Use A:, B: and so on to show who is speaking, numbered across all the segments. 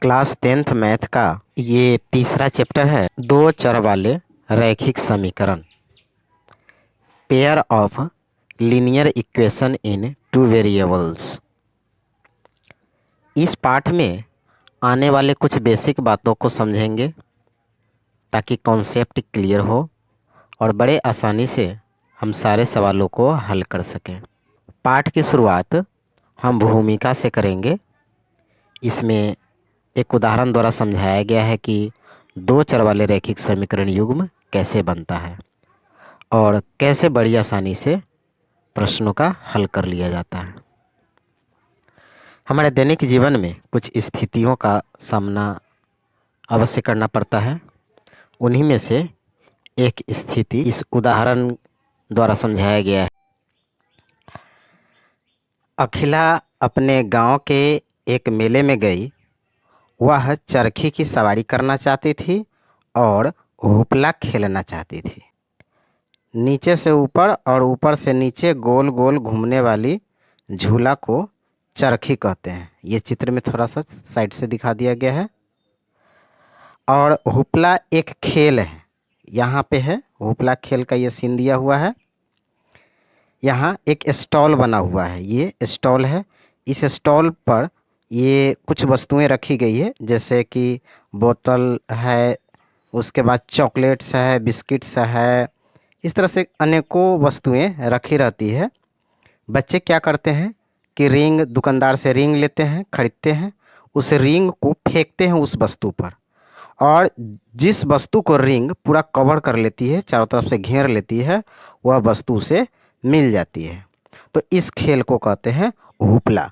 A: Class 10th math का ये तीसरा चैप्टर है। दो चर वाले रैखिक समीकरण, pair of linear equation in two variables. इस पाठ में आने वाले कुछ बेसिक बातों को समझेंगे ताकि कॉन्सेप्ट क्लियर हो और बड़े आसानी से हम सारे सवालों को हल कर सकें। पाठ की शुरुआत हम भूमिका से करेंगे। इसमें एक उदाहरण द्वारा समझाया गया है कि दो चर वाले रैखिक समीकरण युग्म कैसे बनता है और कैसे बड़ी आसानी से प्रश्नों का हल कर लिया जाता है। हमारे दैनिक जीवन में कुछ स्थितियों का सामना अवश्य करना पड़ता है। उन्हीं में से एक स्थिति इस उदाहरण द्वारा समझाया गया है। अखिला अपने गांव के एक मेले में गई। वह चरखी की सवारी करना चाहती थी और हुपला खेलना चाहती थी। नीचे से ऊपर और ऊपर से नीचे गोल गोल घूमने वाली झूला को चरखी कहते हैं। ये चित्र में थोड़ा सा साइड से दिखा दिया गया है। और हुपला एक खेल है, यहाँ पे है हुपला खेल का ये सीन दिया हुआ है। यहाँ एक स्टॉल बना हुआ है, ये स्टॉल है। इस स्टॉल पर ये कुछ वस्तुएं रखी गई है, जैसे कि बोतल है, उसके बाद चॉकलेट्स है, बिस्किट्स है। इस तरह से अनेकों वस्तुएं रखी रहती है। बच्चे क्या करते हैं कि रिंग, दुकानदार से रिंग लेते हैं, खरीदते हैं, उस रिंग को फेंकते हैं उस वस्तु पर, और जिस वस्तु को रिंग पूरा कवर कर लेती है, चारों तरफ से घेर लेती है, वह वस्तु उसे मिल जाती है। तो इस खेल को कहते हैं हुपला।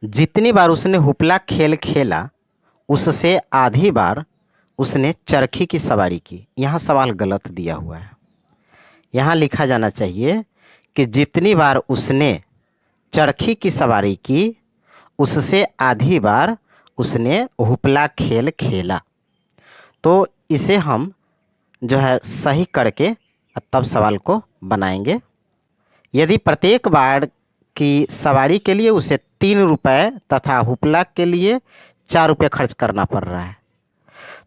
A: जितनी बार उसने हुपला खेल खेला, उससे आधी बार उसने चरखी की सवारी की। यहाँ सवाल गलत दिया हुआ है। यहाँ लिखा जाना चाहिए कि जितनी बार उसने चरखी की सवारी की, उससे आधी बार उसने हुपला खेल खेला। तो इसे हम जो है सही करके तब सवाल को बनाएंगे। यदि प्रत्येक बार की सवारी के लिए उसे 3 रुपये तथा हुपला के लिए 4 रुपये खर्च करना पड़ रहा है,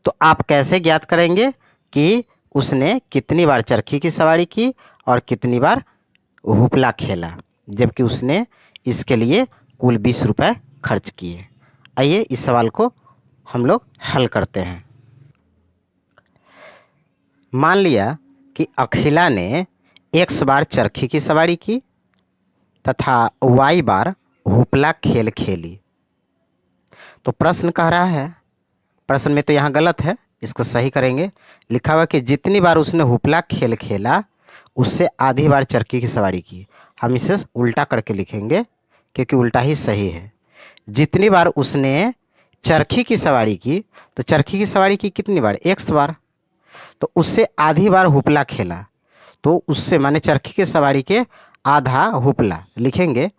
A: तो आप कैसे ज्ञात करेंगे कि उसने कितनी बार चरखी की सवारी की और कितनी बार हुपला खेला, जबकि उसने इसके लिए कुल 20 रुपये खर्च किए। आइए इस सवाल को हम लोग हल करते हैं। मान लिया कि अखिला ने x बार चरखी की सवारी की तथा y बार हुपला खेल खेली। तो प्रश्न कह रहा है, प्रश्न में तो यहाँ गलत है, इसको सही करेंगे। लिखा हुआ कि जितनी बार उसने हुपला खेल खेला, उससे आधी बार चरखी की सवारी की। हम इसे उल्टा करके लिखेंगे क्योंकि उल्टा ही सही है। जितनी बार उसने चरखी की सवारी की, तो चरखी की सवारी की कितनी बार? x बार। तो उससे आधी बार हुपला खेला, तो उससे माने चरखी की सवारी के आधा हुपला लिखेंगे।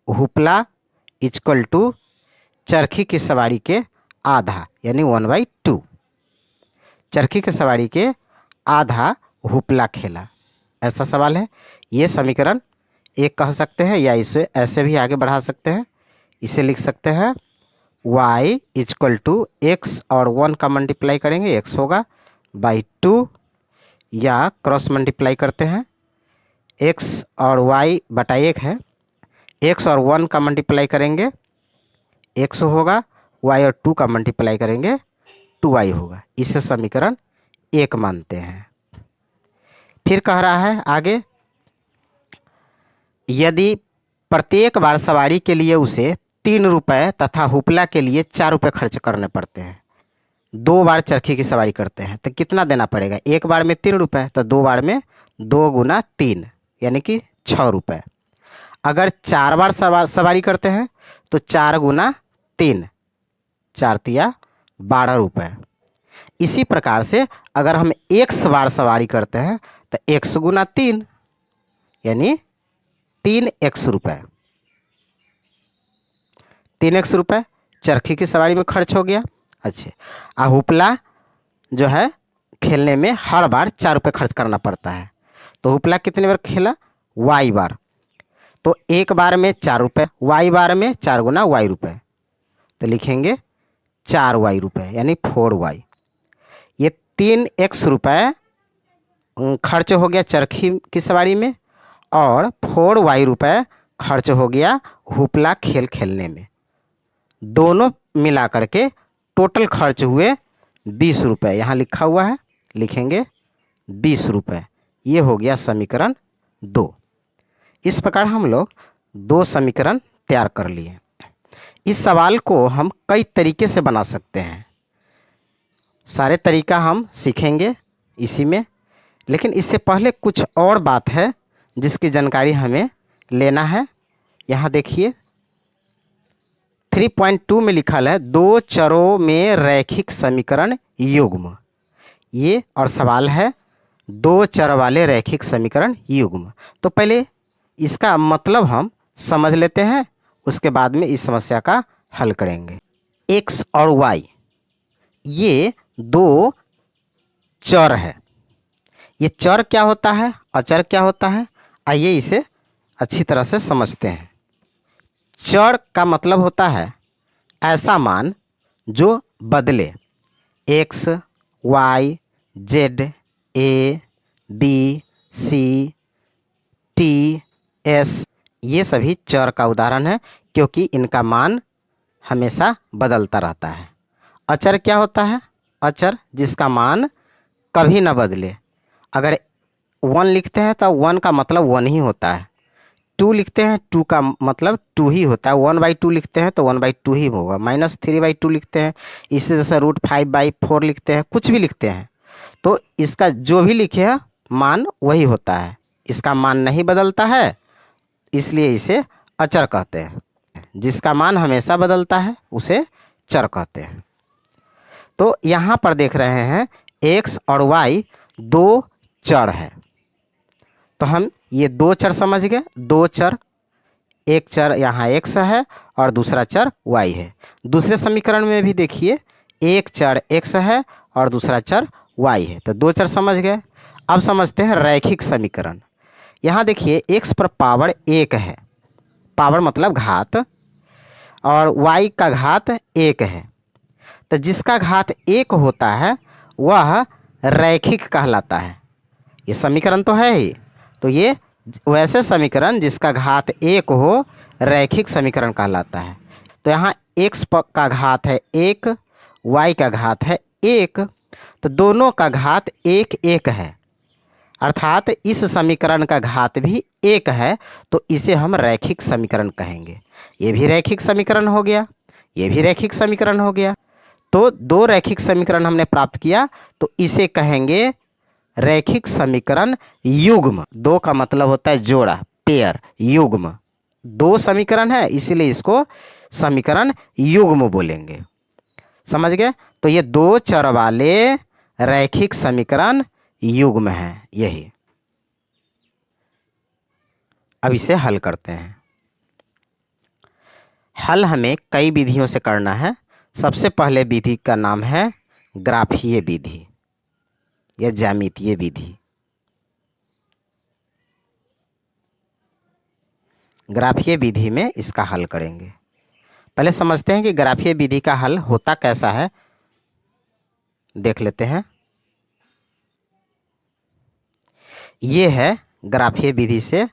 A: हुपला इक्वल टू चरखी की सवारी के आधा, यानी 1/2। चरखी की सवारी के आधा हुपला खेला, ऐसा सवाल है। ये समीकरण एक कह सकते हैं, या इसे ऐसे भी आगे बढ़ा सकते हैं। इसे लिख सकते हैं y इक्वल टू एक्स और 1 का मल्टीप्लाई करेंगे, x होगा /2, या क्रॉस मल्टीप्लाई करते हैं, x और y बटा 1 है, x और 1 का मल्टीप्लाई करेंगे x होगा, y और 2 का मल्टीप्लाई करेंगे 2y होगा। इसे समीकरण 1 मानते हैं। फिर कह रहा है आगे, यदि प्रत्येक बार सवारी के लिए उसे 3 रुपये तथा हुपला के लिए 4 रुपये खर्च करने पड़ते हैं, 2 बार चरखी की सवारी करते हैं, तो कितना देना पड़ेगा? एक बार में 3 रुपये, तो 2 बार में 2 गुना 3 यानी कि 6 रुपये। अगर 4 बार सवारी करते हैं तो 4 गुना 3, 4 तिया 12 रुपये। इसी प्रकार से अगर हम 1 बार सवारी करते हैं तो 1 गुना 3 यानी 3x रुपये। 3x रुपये चरखी की सवारी में खर्च हो गया। अच्छा, हुपला जो है खेलने में हर बार 4 रुपये खर्च करना पड़ता है, तो हुपला कितने बार खेला? y बार। तो एक बार में 4 रुपये, y बार में 4 गुना y रुपये, तो लिखेंगे 4y रुपये यानी 4y। ये 3x रुपये खर्च हो गया चरखी की सवारी में और 4y रुपये खर्च हो गया हुपला खेल खेलने में। दोनों मिला करके टोटल खर्च हुए 20 रुपये। यहाँ लिखा हुआ है, लिखेंगे 20 रुपये। ये हो गया समीकरण 2। इस प्रकार हम लोग 2 समीकरण तैयार कर लिए। इस सवाल को हम कई तरीके से बना सकते हैं। सारे तरीका हम सीखेंगे इसी में, लेकिन इससे पहले कुछ और बात है जिसकी जानकारी हमें लेना है। यहाँ देखिए 3.2 में लिखा है 2 चरों में रैखिक समीकरण युग्म। ये और सवाल है 2 चर वाले रैखिक समीकरण युग्म। तो पहले इसका मतलब हम समझ लेते हैं, उसके बाद में इस समस्या का हल करेंगे। x और y ये 2 चर है। ये चर क्या होता है, अचर क्या होता है, आइए इसे अच्छी तरह से समझते हैं। चर का मतलब होता है ऐसा मान जो बदले। x, y, z, a, b, c, t, s ये सभी चर का उदाहरण है, क्योंकि इनका मान हमेशा बदलता रहता है। अचर क्या होता है, अचर जिसका मान कभी ना बदले। अगर 1 लिखते हैं तो 1 का मतलब 1 ही होता है। 2 लिखते हैं 2 का मतलब 2 ही होता है। 1/2 लिखते हैं तो 1/2 ही होगा। -3/2 लिखते हैं, इसी तरह से √5/4 लिखते हैं, कुछ भी लिखते हैं तो इसका जो भी लिखे है मान वही होता है। इसका मान नहीं बदलता है, इसलिए इसे अचर कहते हैं। जिसका मान हमेशा बदलता है उसे चर कहते हैं। तो यहाँ पर देख रहे हैं x और y 2 चर है। तो हम ये 2 चर समझ गए। 2 चर, एक चर यहाँ x है और दूसरा चर y है। दूसरे समीकरण में भी देखिए एक चर x है और दूसरा चर y है। तो 2 चर समझ गए। अब समझते हैं रैखिक समीकरण। यहाँ देखिए x पर पावर 1 है, पावर मतलब घात, और y का घात 1 है। तो जिसका घात 1 होता है वह रैखिक कहलाता है। ये समीकरण तो है ही, तो ये वैसे समीकरण जिसका घात 1 हो रैखिक समीकरण कहलाता है। तो यहाँ x का घात है 1, y का घात है 1, तो दोनों का घात 1 1 है, अर्थात इस समीकरण का घात भी 1 है, तो इसे हम रैखिक समीकरण कहेंगे। ये भी रैखिक समीकरण हो गया, ये भी रैखिक समीकरण हो गया। तो 2 रैखिक समीकरण हमने प्राप्त किया, तो इसे कहेंगे रैखिक समीकरण युग्म। 2 का मतलब होता है जोड़ा, पेयर, युग्म। 2 समीकरण है इसीलिए इसको समीकरण युग्म बोलेंगे। समझ गए? तो ये 2 चर वाले रैखिक समीकरण युग्म है यही। अब इसे हल करते हैं। हल हमें कई विधियों से करना है। सबसे पहले विधि का नाम है ग्राफीय विधि या ज्यामितीय विधि। ग्राफीय विधि में इसका हल करेंगे। पहले समझते हैं कि ग्राफीय विधि का हल होता कैसा है, देख लेते हैं। ये है ग्राफीय विधि से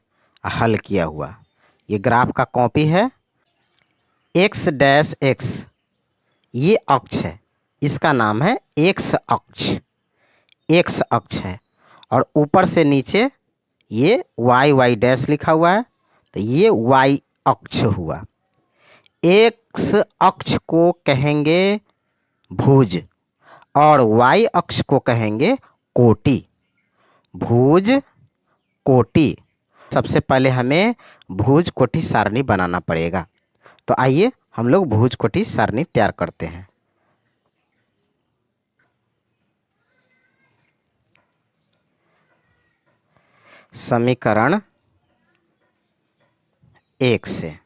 A: हल किया हुआ। ये ग्राफ का कॉपी है। x-x ये अक्ष है, इसका नाम है x अक्ष, x अक्ष है। और ऊपर से नीचे ये y लिखा हुआ है, तो ये y अक्ष हुआ। x अक्ष को कहेंगे भुज और y अक्ष को कहेंगे कोटि। भुज कोटि। सबसे पहले हमें भुज कोटि सारणी बनाना पड़ेगा। तो आइए हम लोग भुज कोटि सारणी तैयार करते हैं। समीकरण 1 से,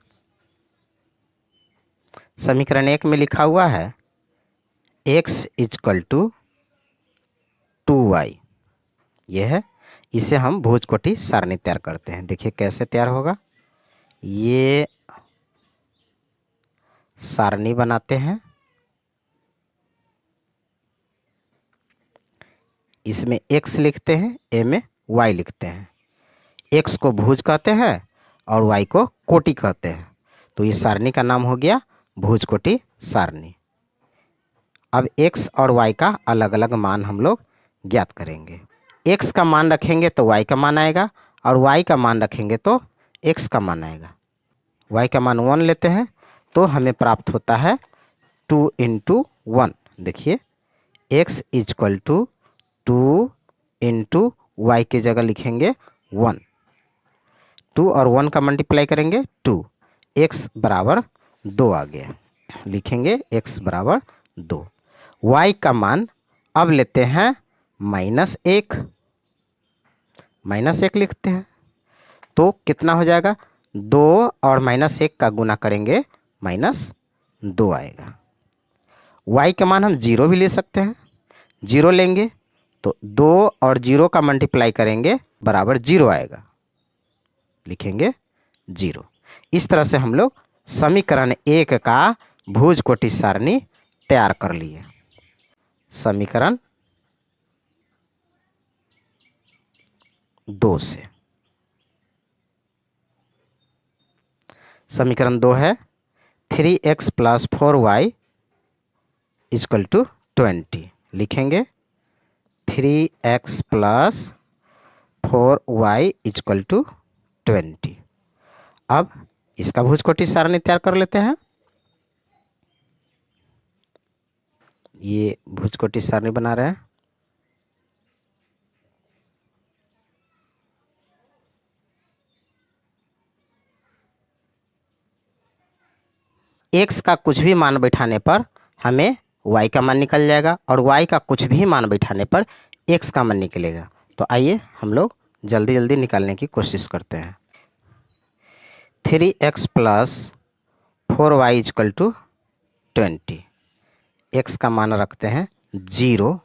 A: समीकरण 1 में लिखा हुआ है x = 2y। यह है, इसे हम भुज कोटि सारणी तैयार करते हैं। देखिए कैसे तैयार होगा। ये सारणी बनाते हैं इसमें x लिखते हैं, a में y लिखते हैं। x को भुज कहते हैं और y को कोटि कहते हैं। तो इस सारणी का नाम हो गया भुज कोटि सारणी। अब x और y का अलग अलग मान हम लोग ज्ञात करेंगे। x का मान रखेंगे तो y का मान आएगा और y का मान रखेंगे तो x का मान आएगा। y का मान 1 लेते हैं तो हमें प्राप्त होता है 2 × 1। देखिए x इक्वल टू 2 × y की जगह लिखेंगे 1। 2 और 1 का मल्टीप्लाई करेंगे 2, x बराबर 2 आ गया। लिखेंगे x बराबर 2। y का मान अब लेते हैं -1, -1 लिखते हैं तो कितना हो जाएगा, 2 और -1 का गुना करेंगे -2 आएगा। y का मान हम 0 भी ले सकते हैं, 0 लेंगे तो 2 और 0 का मल्टीप्लाई करेंगे बराबर 0 आएगा। लिखेंगे 0। इस तरह से हम लोग समीकरण 1 का भुज कोटि सारणी तैयार कर लिए। समीकरण 2 से समीकरण 2 है 3x + 4y = 20। लिखेंगे 3x + 4y = 20। अब इसका भुज कोटि सारणी तैयार कर लेते हैं। ये भुज कोटि सारणी बना रहे हैं। x का कुछ भी मान बैठाने पर हमें y का मान निकल जाएगा और y का कुछ भी मान बैठाने पर x का मान निकलेगा। तो आइए हम लोग जल्दी जल्दी निकालने की कोशिश करते हैं। 3x + 4y = 20। x का मान रखते हैं 0।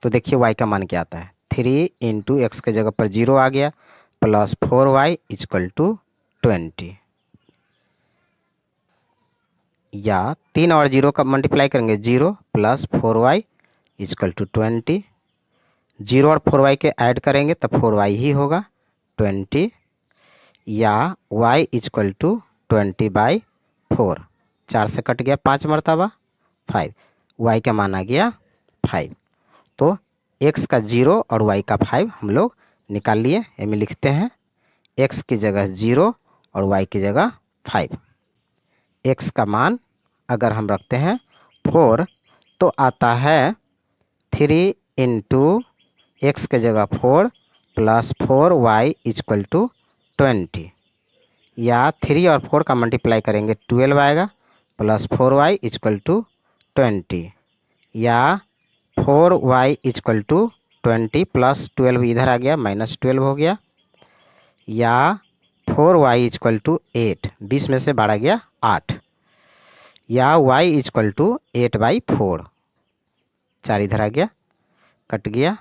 A: तो देखिए y का मान क्या आता है, 3 × x के जगह पर 0 आ गया प्लस 4y = 20, या 3 और 0 का मल्टीप्लाई करेंगे 0 + 4y = 20। 0 और 4y के ऐड करेंगे तो 4y ही होगा 20, या y = 20/4। 4 से कट गया 5 मरतबा 5, y का मान आ गया 5। तो x का 0 और y का 5 हम लोग निकाल लिए। में लिखते हैं x की जगह 0 और y की जगह 5। x का मान अगर हम रखते हैं 4 तो आता है 3 × x के जगह 4 + 4y = 20, या 3 और 4 का मल्टीप्लाई करेंगे 12 आएगा प्लस 4y = 20, या 4y = 20 प्लस 12 इधर आ गया -12 हो गया, या 4y = 8, 20 में से 12 गया 8, या y = 8/4। 4 इधर आ गया कट गया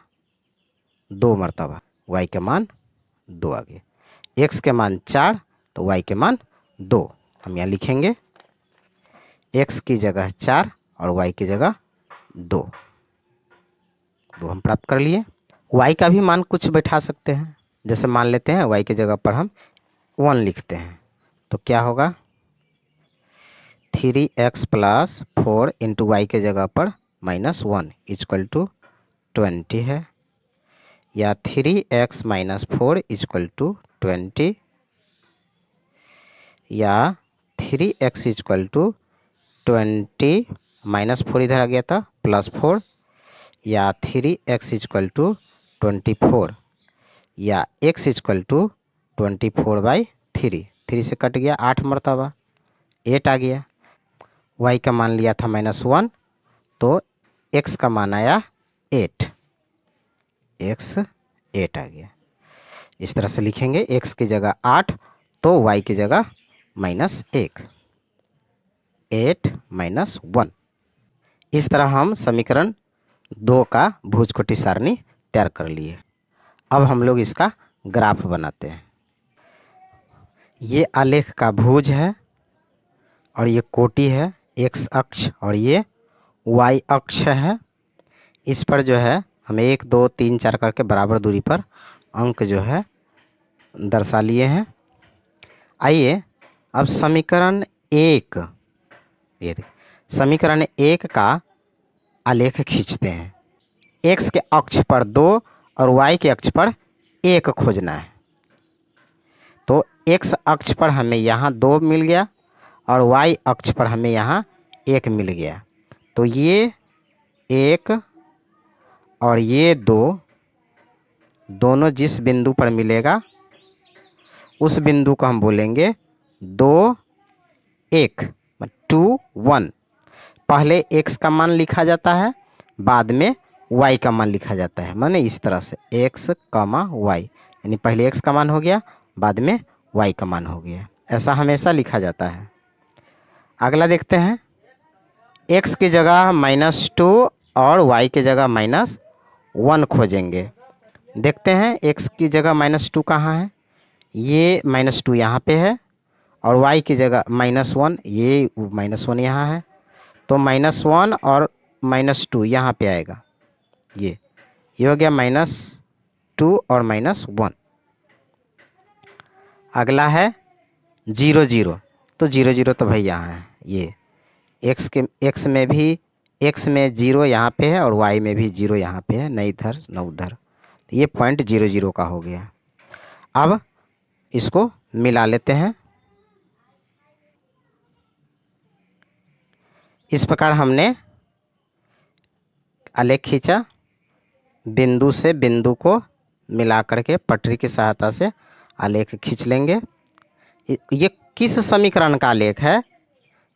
A: 2 मरतबा, y का मान 2 आ गया। x के मान 4 तो y के मान 2। हम यहाँ लिखेंगे x की जगह 4 और y की जगह 2 हम प्राप्त कर लिए। y का भी मान कुछ बैठा सकते हैं, जैसे मान लेते हैं y की जगह पर हम 1 लिखते हैं तो क्या होगा, 3x + 4 × y के जगह पर -1 = 20 है, या 3x - 4 = 20, या 3x = 20 -4 इधर आ गया था +4, या 3x = 24, या x = 24/3। 3 से कट गया 8 मरतबा 8 आ गया। y का मान लिया था -1 तो x का मान आया 8, x 8 आ गया। इस तरह से लिखेंगे x की जगह 8 तो y की जगह -1, 8 - 1। इस तरह हम समीकरण 2 का भुज कोटि सारणी तैयार कर लिए। अब हम लोग इसका ग्राफ बनाते हैं। ये आलेख का भुज है और ये कोटि है x अक्ष और ये y अक्ष है। इस पर जो है हमें 1 2 3 4 करके बराबर दूरी पर अंक जो है दर्शा लिए हैं। आइए अब समीकरण 1, ये समीकरण 1 का आलेख खींचते हैं। x के अक्ष पर 2 और y के अक्ष पर 1 खोजना है। तो x अक्ष पर हमें यहाँ 2 मिल गया और y अक्ष पर हमें यहाँ 1 मिल गया। तो ये 1 और ये 2 दोनों जिस बिंदु पर मिलेगा उस बिंदु को हम बोलेंगे 2 1 2 1। पहले x का मान लिखा जाता है, बाद में y का मान लिखा जाता है। माने इस तरह से x, y, यानी पहले x का मान हो गया, बाद में y का मान हो गया। ऐसा हमेशा लिखा जाता है। अगला देखते हैं। x की जगह -2 और y की जगह -1 खोजेंगे। देखते हैं x की जगह -2 कहाँ है। ये -2 यहाँ पे है और y की जगह -1, ये -1 यहाँ है। तो -1 और -2 यहाँ पे आएगा। ये हो गया -2 और -1। अगला है 0 0। तो 0 0 तो भाई यहाँ है। ये x में भी x में 0 यहाँ पे है और y में भी 0 यहाँ पे है, न इधर न उधर। तो ये पॉइंट 0 0 का हो गया। अब इसको मिला लेते हैं। इस प्रकार हमने आलेख खींचा। बिंदु से बिंदु को मिला करके पटरी की सहायता से आलेख खींच लेंगे। ये किस समीकरण का आलेख है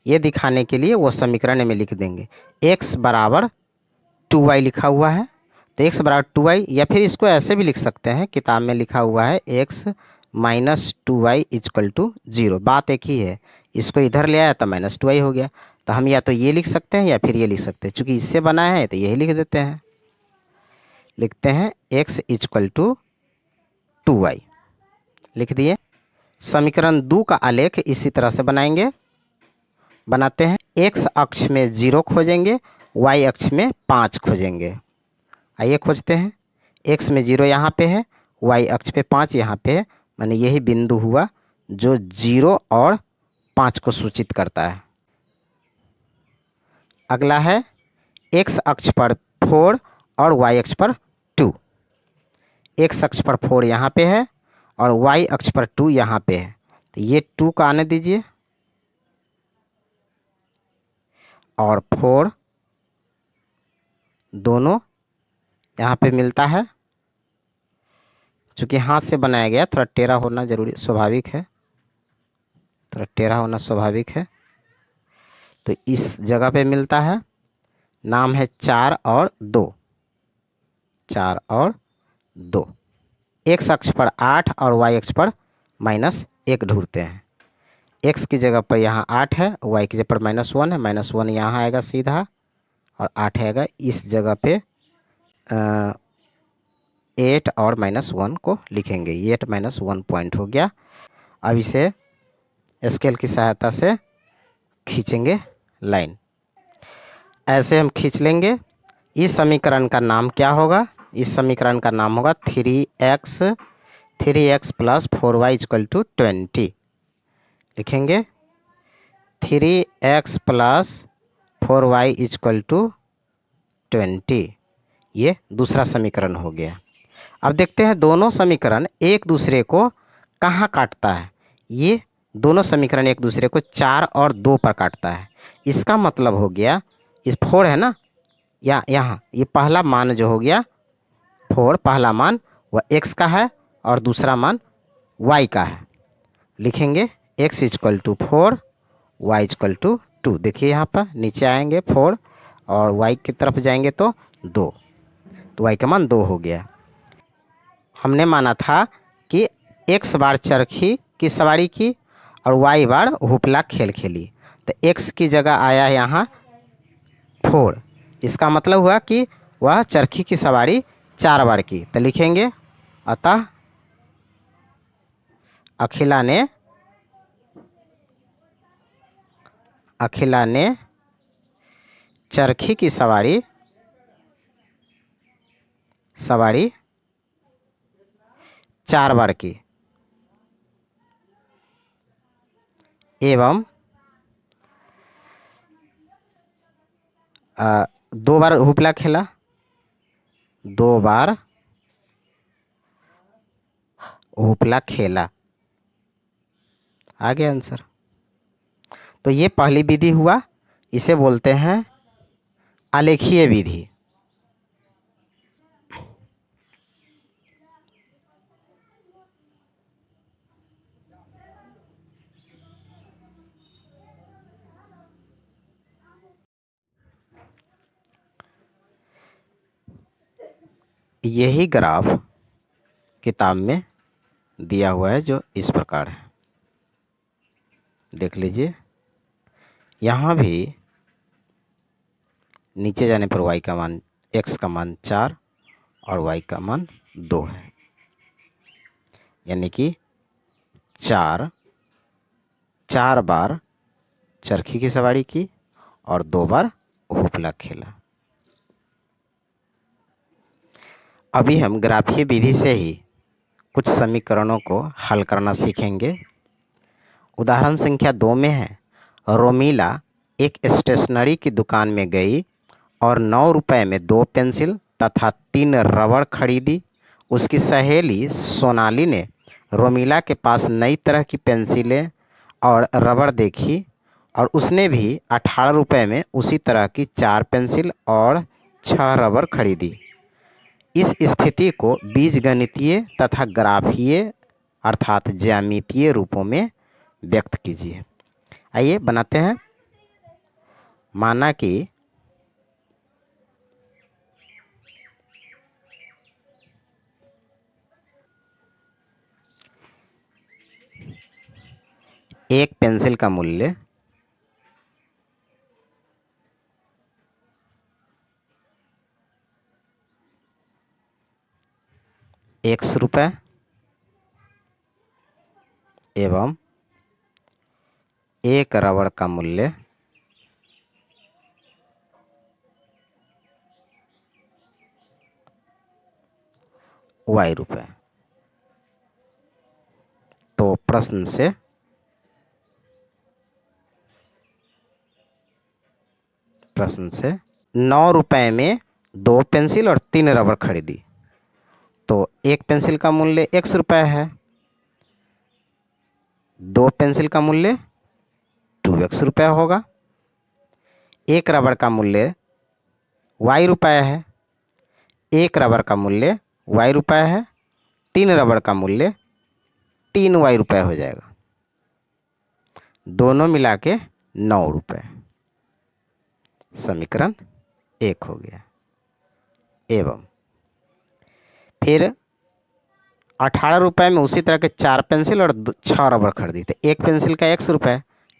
A: ये दिखाने के लिए वो समीकरण में लिख देंगे। x बराबर 2y लिखा हुआ है, तो x बराबर 2y, या फिर इसको ऐसे भी लिख सकते हैं, किताब में लिखा हुआ है x - 2y = 0। बात एक ही है, इसको इधर ले आया तो -2y हो गया। तो हम या तो ये लिख सकते हैं या फिर ये लिख सकते हैं। चूँकि इससे बना है तो यही लिख देते हैं। लिखते हैं x = 2y, लिख दिए। समीकरण 2 का आलेख इसी तरह से बनाते हैं। x अक्ष में 0 खोजेंगे, y अक्ष में 5 खोजेंगे। आइए खोजते हैं। x में 0 यहाँ पे है, y अक्ष पे 5 यहाँ पे है। माने यही बिंदु हुआ जो 0 और 5 को सूचित करता है। अगला है x अक्ष पर 4 और y अक्ष पर 2। x अक्ष पर 4 यहाँ पे है और y अक्ष पर 2 यहाँ पे है। तो ये 2 का आने दीजिए और 4 दोनों यहाँ पे मिलता है। चूँकि हाथ से बनाया गया, थोड़ा टेढ़ा होना जरूरी स्वाभाविक है, थोड़ा टेढ़ा होना स्वाभाविक है। तो इस जगह पे मिलता है। नाम है 4 और 2, 4 और 2। x अक्ष पर 8 और y अक्ष पर -1 ढूंढते हैं। x की जगह पर यहाँ 8 है, y की जगह पर -1 है। -1 यहाँ आएगा सीधा और 8 आएगा इस जगह पे। 8 और -1 को लिखेंगे। 8 - 1 पॉइंट हो गया। अब इसे स्केल की सहायता से खींचेंगे लाइन। ऐसे हम खींच लेंगे। इस समीकरण का नाम क्या होगा? इस समीकरण का नाम होगा 3x + 4y = 20। लिखेंगे 3x + 4y = 20। ये दूसरा समीकरण हो गया। अब देखते हैं दोनों समीकरण एक दूसरे को कहाँ काटता है। ये दोनों समीकरण एक दूसरे को 4 और 2 पर काटता है। इसका मतलब हो गया, इस 4 है ना, यहाँ ये पहला मान जो हो गया 4, पहला मान वह x का है और दूसरा मान y का है। लिखेंगे x = 4, y = 2। देखिए यहाँ पर नीचे आएंगे 4 और y की तरफ जाएंगे तो 2, तो y का मान 2 हो गया। हमने माना था कि x बार चरखी की सवारी की और y बार हुपला खेल खेली। तो x की जगह आया यहाँ 4। इसका मतलब हुआ कि वह चरखी की सवारी 4 बार की। तो लिखेंगे अतः अखिला ने चरखी की सवारी सवारी 4 बार की एवं 2 बार हुपला खेला, 2 बार हुपला खेला। आ गया आंसर। तो ये पहली विधि हुआ, इसे बोलते हैं आलेखीय विधि। यही ग्राफ किताब में दिया हुआ है जो इस प्रकार है, देख लीजिए। यहाँ भी नीचे जाने पर y का मान, x का मान 4 और y का मान 2 है, यानी कि 4 बार चरखी की सवारी की और 2 बार हुपला खेला। अभी हम ग्राफीय विधि से ही कुछ समीकरणों को हल करना सीखेंगे। उदाहरण संख्या 2 में है, रोमिला एक स्टेशनरी की दुकान में गई और 9 रुपए में 2 पेंसिल तथा 3 रबड़ खरीदी। उसकी सहेली सोनाली ने रोमिला के पास नई तरह की पेंसिलें और रबड़ देखी और उसने भी 18 रुपए में उसी तरह की 4 पेंसिल और 6 रबड़ खरीदी। इस स्थिति को बीजगणितीय तथा ग्राफीय अर्थात ज्यामितीय रूपों में व्यक्त कीजिए। आइए बनाते हैं। माना कि एक पेंसिल का मूल्य ₹1 एवं एक रबड़ का मूल्य ₹Y। तो प्रश्न से प्रश्न से 9 रुपए में 2 पेंसिल और 3 रबड़ खरीदी, तो एक पेंसिल का मूल्य ₹X है, 2 पेंसिल का मूल्य 2X होगा, एक रबड़ का मूल्य Y है, एक रबड़ का मूल्य Y है, 3 रबड़ का मूल्य 3Y हो जाएगा, दोनों मिला के 9 रुपए। समीकरण 1 हो गया। एवं फिर 18 रुपए में उसी तरह के 4 पेंसिल और 6 रबड़ खरीदी, तो एक पेंसिल का X,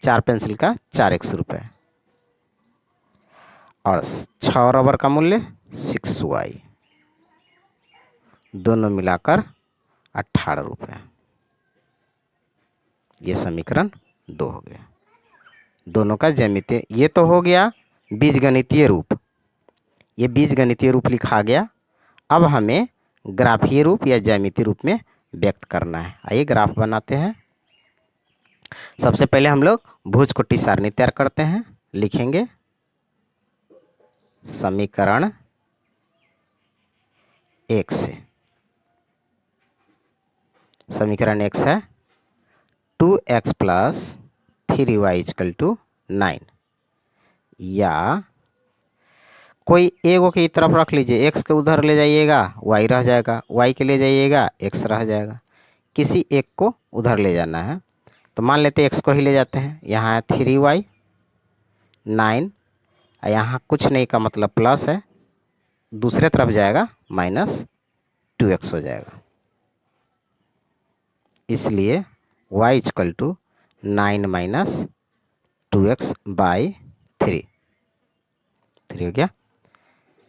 A: 4 पेंसिल का 4X और 6 रबड़ का मूल्य 6Y, दोनों मिलाकर 18 रुपए। ये समीकरण 2 हो गया। दोनों का ज्यामितीय, ये तो हो गया बीजगणितीय रूप, ये बीजगणितीय रूप लिखा गया। अब हमें ग्राफीय रूप या ज्यामितीय रूप में व्यक्त करना है। आइए ग्राफ बनाते हैं। सबसे पहले हम लोग भुज-कोटि सारणी तैयार करते हैं। लिखेंगे समीकरण 1 से, समीकरण 1 है 2x + 3y = 9, या कोई एगो की तरफ रख लीजिए, x के उधर ले जाइएगा y रह जाएगा, y के ले जाइएगा x रह जाएगा, किसी एक को उधर ले जाना है। तो मान लेते हैं x को ही ले जाते हैं। यहाँ है 3y 9, यहाँ कुछ नहीं का मतलब प्लस है, दूसरे तरफ जाएगा -2x हो जाएगा, इसलिए y = 9 - 2x/3 हो गया।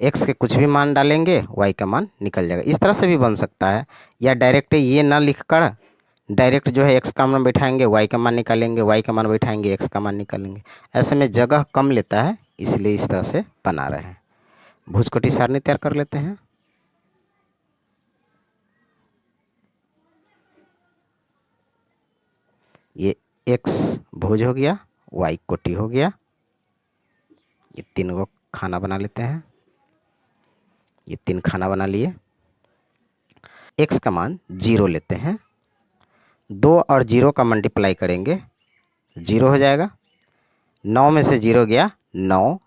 A: x के कुछ भी मान डालेंगे y का मान निकल जाएगा। इस तरह से भी बन सकता है, या डायरेक्ट ये ना लिखकर डायरेक्ट जो है x का मान बैठाएंगे, y का मान निकालेंगे, y का मान बैठाएंगे, x का मान निकालेंगे। ऐसे में जगह कम लेता है, इसलिए इस तरह से बना रहे हैं। भुज-कोटि सारणी तैयार कर लेते हैं। ये x भुज हो गया, y कोटि हो गया। ये 3 को खाना बना लेते हैं। ये 3 खाना बना लिए। x का मान 0 लेते हैं। 2 और 0 का मल्टीप्लाई करेंगे 0 हो जाएगा। 9 में से 0 गया 9,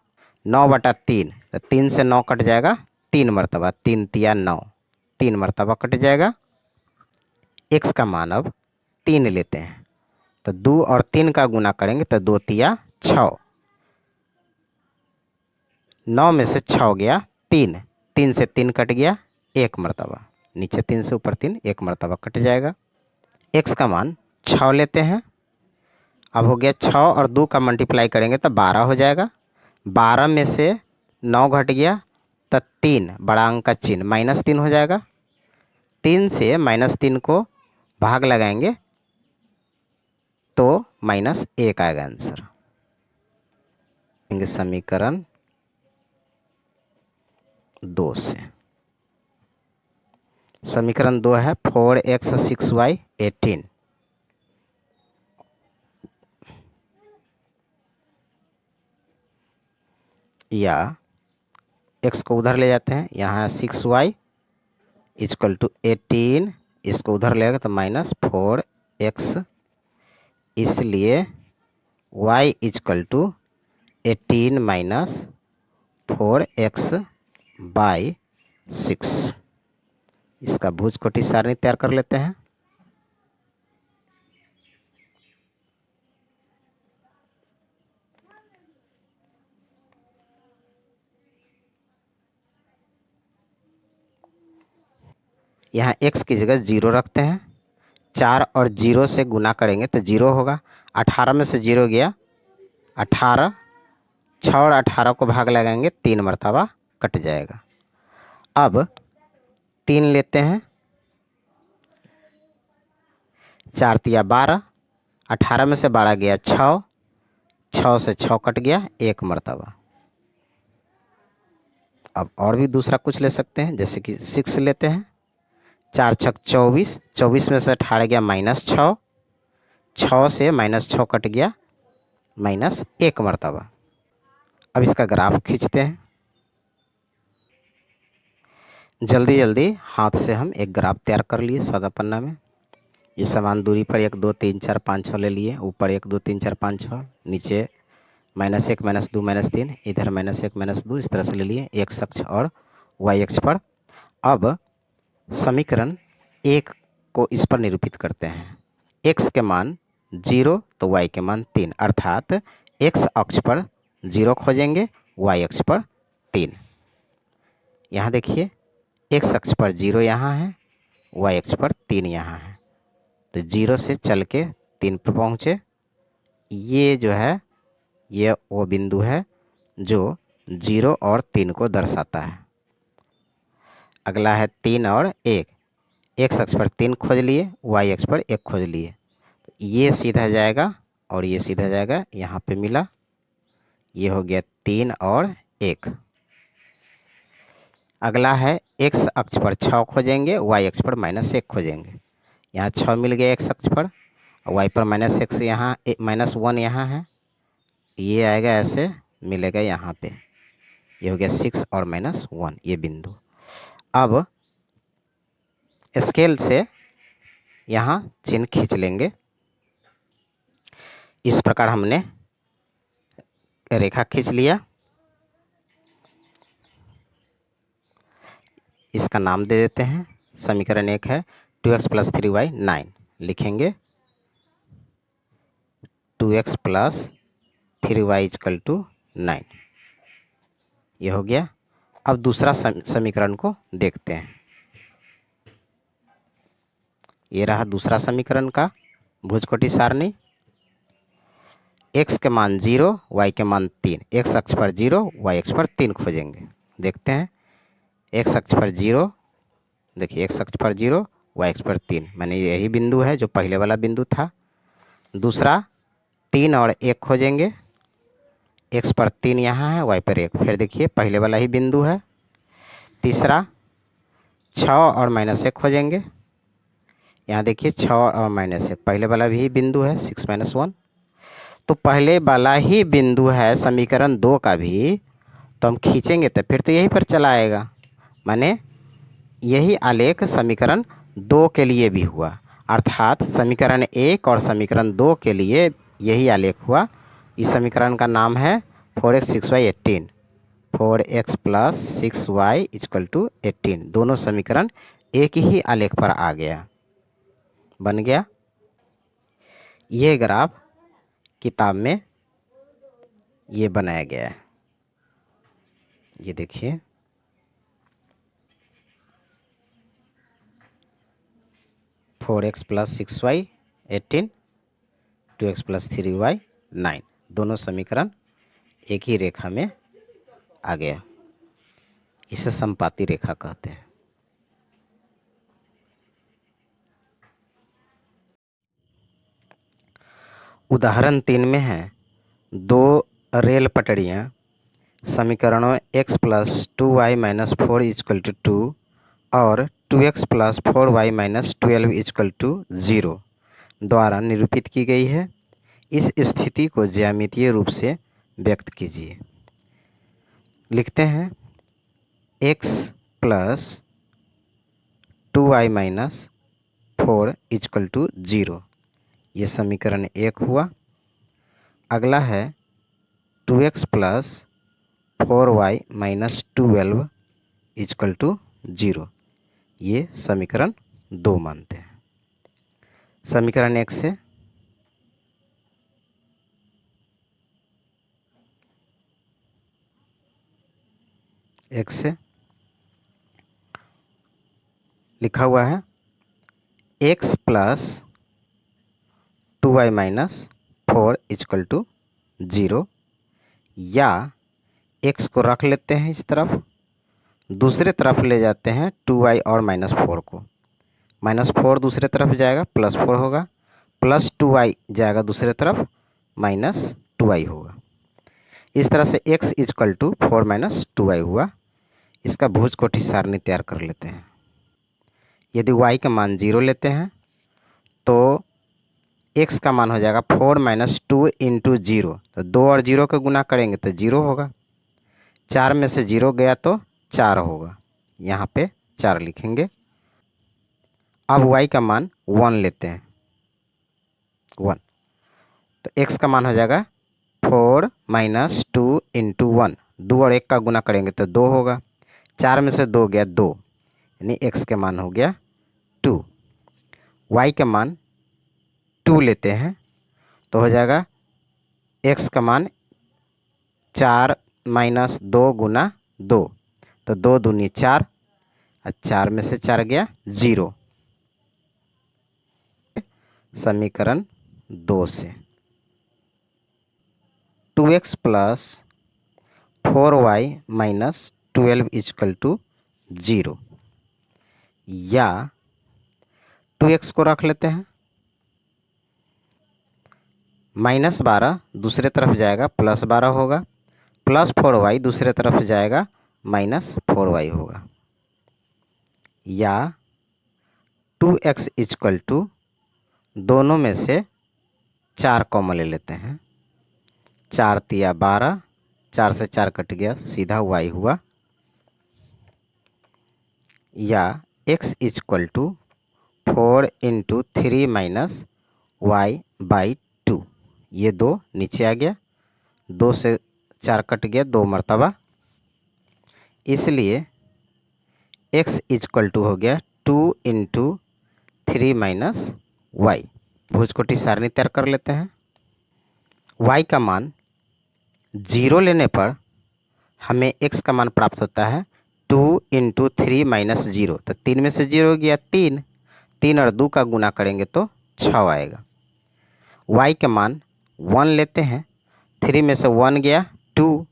A: 9/3, तो 3 से 9 कट जाएगा 3 मरतबा, 3 तिया 9, 3 मरतबा कट जाएगा। x का मान अब 3 लेते हैं, तो 2 और 3 का गुना करेंगे तो 2 तिया 6, 9 में से 6 गया 3, 3 से 3 कट गया 1 मरतबा, नीचे 3 से ऊपर 3, 1 मरतबा कट जाएगा। x का मान 6 लेते हैं। अब हो गया 6 और 2 का मल्टीप्लाई करेंगे तो 12 हो जाएगा। 12 में से 9 घट गया तो 3, बड़ा अंक का चिन्ह -3 हो जाएगा। 3 से -3 को भाग लगाएंगे तो -1 आएगा आंसर। समीकरण 2 से समीकरण 2 है 4x 6y 18। या x को उधर ले जाते हैं, यहाँ 6y = 18, इसको उधर ले गए तो -4x, इसलिए y = 18 - 4x/6। इसका भुज कोटि सारणी तैयार कर लेते हैं। यहाँ x की जगह 0 रखते हैं। 4 और 0 से गुना करेंगे तो 0 होगा। 18 में से 0 गया 18, 6 और 18 को भाग लगाएंगे 3 मरतबा कट जाएगा। अब 3 लेते हैं, 4 तिया 12, 18 में से 12 गया 6, 6 से 6 कट गया 1 मरतबा। अब और भी दूसरा कुछ ले सकते हैं, जैसे कि 6 लेते हैं। 4 छक 24, 24 में से 18 गया -6, 6 से -6 कट गया -1 मरतबा। अब इसका ग्राफ खींचते हैं। जल्दी जल्दी हाथ से हम एक ग्राफ तैयार कर लिए सादा पन्ना में। ये समान दूरी पर 1 2 3 4 5 6 ले लिए, ऊपर 1 2 3 4 5 6, नीचे -1 -2 -3, इधर -1 -2, इस तरह से ले लिए x अक्ष और y अक्ष पर। अब समीकरण 1 को इस पर निरूपित करते हैं। x के मान 0 तो y के मान 3, अर्थात x अक्ष पर 0 खोजेंगे, y अक्ष पर 3। यहाँ देखिए x अक्ष पर 0 यहाँ है, y अक्ष पर 3 यहाँ है, तो 0 से चल के 3 पर पहुँचे। ये जो है ये वो बिंदु है जो 0 और 3 को दर्शाता है। अगला है 3 और 1। x अक्ष पर 3 खोज लिए, y अक्ष पर 1 खोज लिए, ये सीधा जाएगा और ये सीधा जाएगा, यहाँ पे मिला, ये हो गया 3 और 1। अगला है x अक्ष पर 6 खोजेंगे, y अक्ष पर -1 खोजेंगे। यहाँ 6 मिल गया x अक्ष पर, y पर -1 यहाँ -1 यहाँ है, ये आएगा ऐसे मिलेगा यहाँ पे, ये हो गया 6 और -1 ये बिंदु। अब स्केल से यहाँ चिन्ह खींच लेंगे। इस प्रकार हमने रेखा खींच लिया। इसका नाम दे देते हैं। समीकरण 1 है 2x + 3y 9, लिखेंगे 2x + 3y = 9। ये हो गया। अब दूसरा समीकरण को देखते हैं। ये रहा दूसरा समीकरण का भुज कोटि सारणी। x के मान 0, y के मान 3, x अक्ष पर 0, y अक्ष पर 3 खोजेंगे। देखते हैं x अक्ष पर 0, देखिए x अक्ष पर 0, y अक्ष पर 3, मैंने यही बिंदु है जो पहले वाला बिंदु था। दूसरा 3 और 1 खोजेंगे, x पर 3 यहाँ है, y पर 1, फिर देखिए पहले वाला ही बिंदु है। तीसरा 6 और -1 खोजेंगे, यहाँ देखिए 6 और -1, पहले वाला भी बिंदु है 6 - 1, तो पहले वाला ही बिंदु है समीकरण 2 का भी, तो हम खींचेंगे तो फिर तो यहीं पर चला आएगा, माने यही आलेख समीकरण 2 के लिए भी हुआ, अर्थात समीकरण 1 और समीकरण 2 के लिए यही आलेख हुआ। इस समीकरण का नाम है 4x 6y 18, 4x + 6y = 18। दोनों समीकरण एक ही आलेख पर आ गया, बन गया। ये ग्राफ किताब में ये बनाया गया है, ये देखिए। Four x + 6y 18, 2x + 3y 9, दोनों समीकरण एक ही रेखा में आ गया। इसे समपाती रेखा कहते हैं। उदाहरण 3 में है, दो रेल पटरियाँ समीकरणों x + 2y - 4 = 2 और 2x + 4y - 12 = 0 द्वारा निरूपित की गई है। इस स्थिति को ज्यामितीय रूप से व्यक्त कीजिए। लिखते हैं x + 2y - 4 = 0, ये समीकरण 1 हुआ। अगला है 2x + 4y - 12 = 0, ये समीकरण 2 मानते हैं। समीकरण 1 से लिखा हुआ है x + 2y - 4 = 0, या x को रख लेते हैं इस तरफ, दूसरे तरफ ले जाते हैं 2y और -4 को, -4 दूसरे तरफ जाएगा +4 होगा, +2y जाएगा दूसरे तरफ -2y होगा। इस तरह से x = 4 - 2y हुआ। इसका भुज कोटि सारणी तैयार कर लेते हैं। यदि y का मान 0 लेते हैं तो x का मान हो जाएगा 4 - 2 × 0, तो 2 और 0 का गुना करेंगे तो 0 होगा, 4 में से 0 गया तो 4 होगा, यहाँ पे 4 लिखेंगे। अब y का मान 1 लेते हैं, 1, तो x का मान हो जाएगा 4 - 2 × 1, 2 और 1 का गुना करेंगे तो 2 होगा, 4 में से 2 गया 2, यानी x का मान हो गया 2। y का मान 2 लेते हैं तो हो जाएगा x का मान 4 - 2 × 2, तो 2 दूनी 4, और 4 में से 4 गया 0। समीकरण 2 से 2x + 4y - 12 = 0, या 2x को रख लेते हैं, -12 दूसरे तरफ जाएगा +12 होगा, +4y दूसरे तरफ जाएगा -4y होगा, या 2x = दोनों में से 4 कॉमन ले लेते हैं, 4 तिया 12, 4 से 4 कट गया, सीधा y हुआ, या x = 4 × 3 - y/2, ये 2 नीचे आ गया, 2 से 4 कट गया 2 मरतबा, इसलिए x = हो गया 2 × 3 - y। भुजकोटि सारणी तैयार कर लेते हैं। y का मान 0 लेने पर हमें x का मान प्राप्त होता है 2 × 3 - 0, तो 3 में से 0 गया 3, 3 और 2 का गुना करेंगे तो 6 आएगा। y का मान 1 लेते हैं, 3 में से 1 गया 2,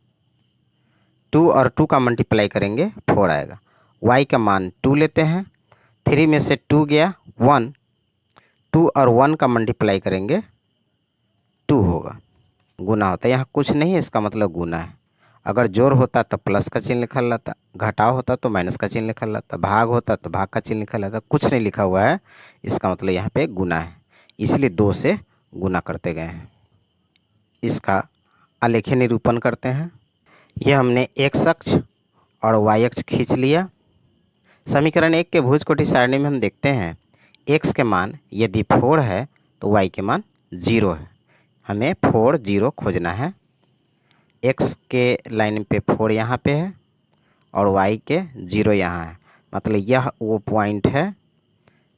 A: 2 और 2 का मल्टीप्लाई करेंगे 4 आएगा। y का मान 2 लेते हैं, 3 में से 2 गया 1, 2 और 1 का मल्टीप्लाई करेंगे 2 होगा, गुना होता है, यहाँ कुछ नहीं है, इसका मतलब गुना है। अगर जोड़ होता तो प्लस का चिन्ह लिखा रहता, घटाव होता तो माइनस का चिन्ह लिखा रहता, भाग होता तो भाग का चिन्ह लिखा रहता। कुछ नहीं लिखा हुआ है, इसका मतलब यहाँ पे गुना है, इसलिए 2 से गुना करते गए हैं। इसका आलेखीय निरूपण करते हैं। यह हमने x अक्ष और y अक्ष खींच लिया। समीकरण 1 के भुजकोटि सारणी में हम देखते हैं x के मान यदि 4 है तो y के मान 0 है। हमें 4 0 खोजना है। x के लाइन पे 4 यहाँ पे है और y के 0 यहाँ है, मतलब यह वो पॉइंट है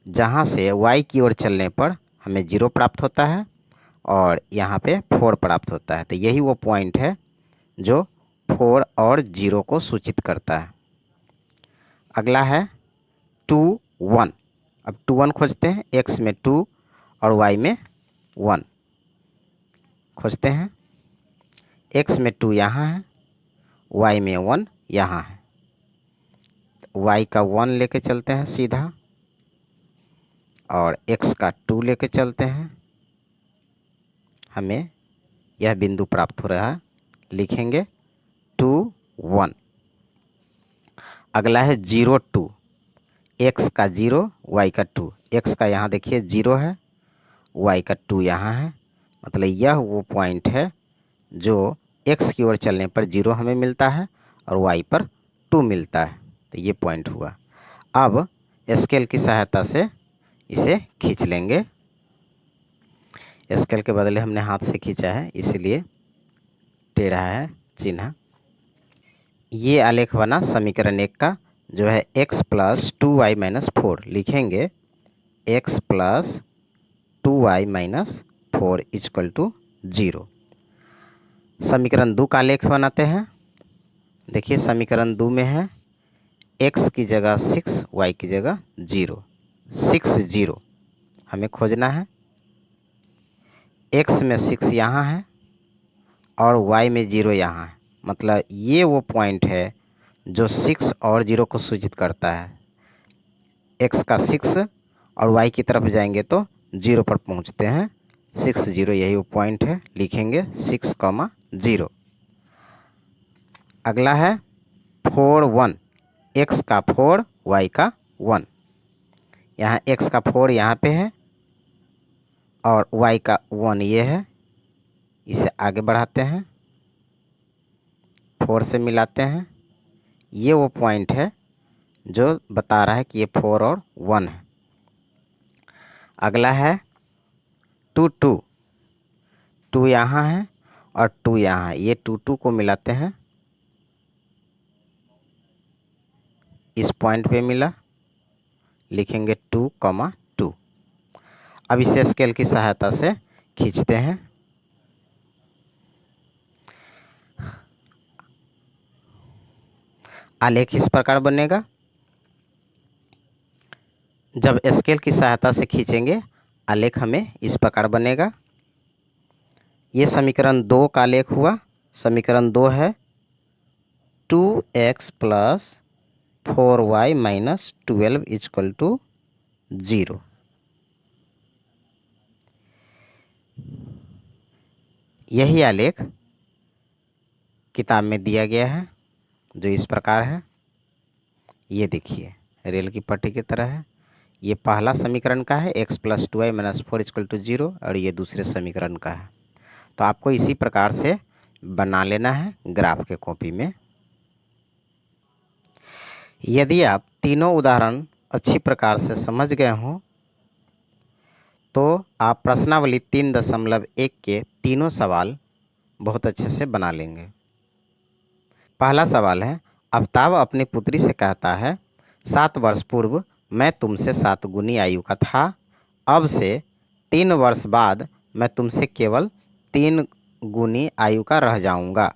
A: जहाँ से y की ओर चलने पर हमें 0 प्राप्त होता है और यहाँ पे 4 प्राप्त होता है। तो यही वो पॉइंट है जो 4 और 0 को सूचित करता है। अगला है 2 1। अब 2 1 खोजते हैं। x में 2 और y में 1 खोजते हैं। x में 2 यहाँ है, y में 1 यहाँ है। y का 1 लेके चलते हैं सीधा और x का 2 लेके चलते हैं। हमें यह बिंदु प्राप्त हो रहा है, लिखेंगे 2 1। अगला है 0 2। x का 0 y का 2। x का यहाँ देखिए 0 है, y का 2 यहाँ है, मतलब यह वो पॉइंट है जो x की ओर चलने पर 0 हमें मिलता है और y पर 2 मिलता है। तो ये पॉइंट हुआ। अब स्केल की सहायता से इसे खींच लेंगे। स्केल के बदले हमने हाथ से खींचा है, इसलिए टेढ़ा है चिन्ह। ये आलेख बना समीकरण 1 का, जो है x प्लस 2y माइनस 4। लिखेंगे x plus 2y minus 4 equal to 0। समीकरण 2 का आलेख बनाते हैं। देखिए समीकरण 2 में है x की जगह 6, y की जगह 0। 6 0 हमें खोजना है। x में 6 यहाँ है और y में 0 यहाँ है, मतलब ये वो पॉइंट है जो 6 और 0 को सूचित करता है। x का 6 और y की तरफ जाएंगे तो 0 पर पहुंचते हैं। 6 0 यही वो पॉइंट है, लिखेंगे 6 0। अगला है 4 1। x का 4 y का 1। यहाँ x का 4 यहाँ पे है और y का 1 ये है। इसे आगे बढ़ाते हैं, 4 से मिलाते हैं। ये वो पॉइंट है जो बता रहा है कि ये 4 और 1 है। अगला है 2 2। 2 यहाँ है और 2 यहाँ है, ये 2 2 को मिलाते हैं, इस पॉइंट पे मिला, लिखेंगे 2 2। अब इसे स्केल की सहायता से खींचते हैं। आलेख इस प्रकार बनेगा। जब स्केल की सहायता से खींचेंगे आलेख हमें इस प्रकार बनेगा। ये समीकरण 2 का आलेख हुआ। समीकरण 2 है 2x plus 4y minus 12 equal to 0। यही आलेख किताब में दिया गया है, जो इस प्रकार है। ये देखिए रेल की पट्टी की तरह है। ये पहला समीकरण का है x plus 2y minus 4 equal to 0 और ये दूसरे समीकरण का है। तो आपको इसी प्रकार से बना लेना है ग्राफ के कॉपी में। यदि आप तीनों उदाहरण अच्छी प्रकार से समझ गए हों तो आप प्रश्नावली 3.1 के तीनों सवाल बहुत अच्छे से बना लेंगे। पहला सवाल है, आफ्ताब अपनी पुत्री से कहता है 7 वर्ष पूर्व मैं तुमसे 7 गुनी आयु का था, अब से 3 वर्ष बाद मैं तुमसे केवल 3 गुनी आयु का रह जाऊंगा।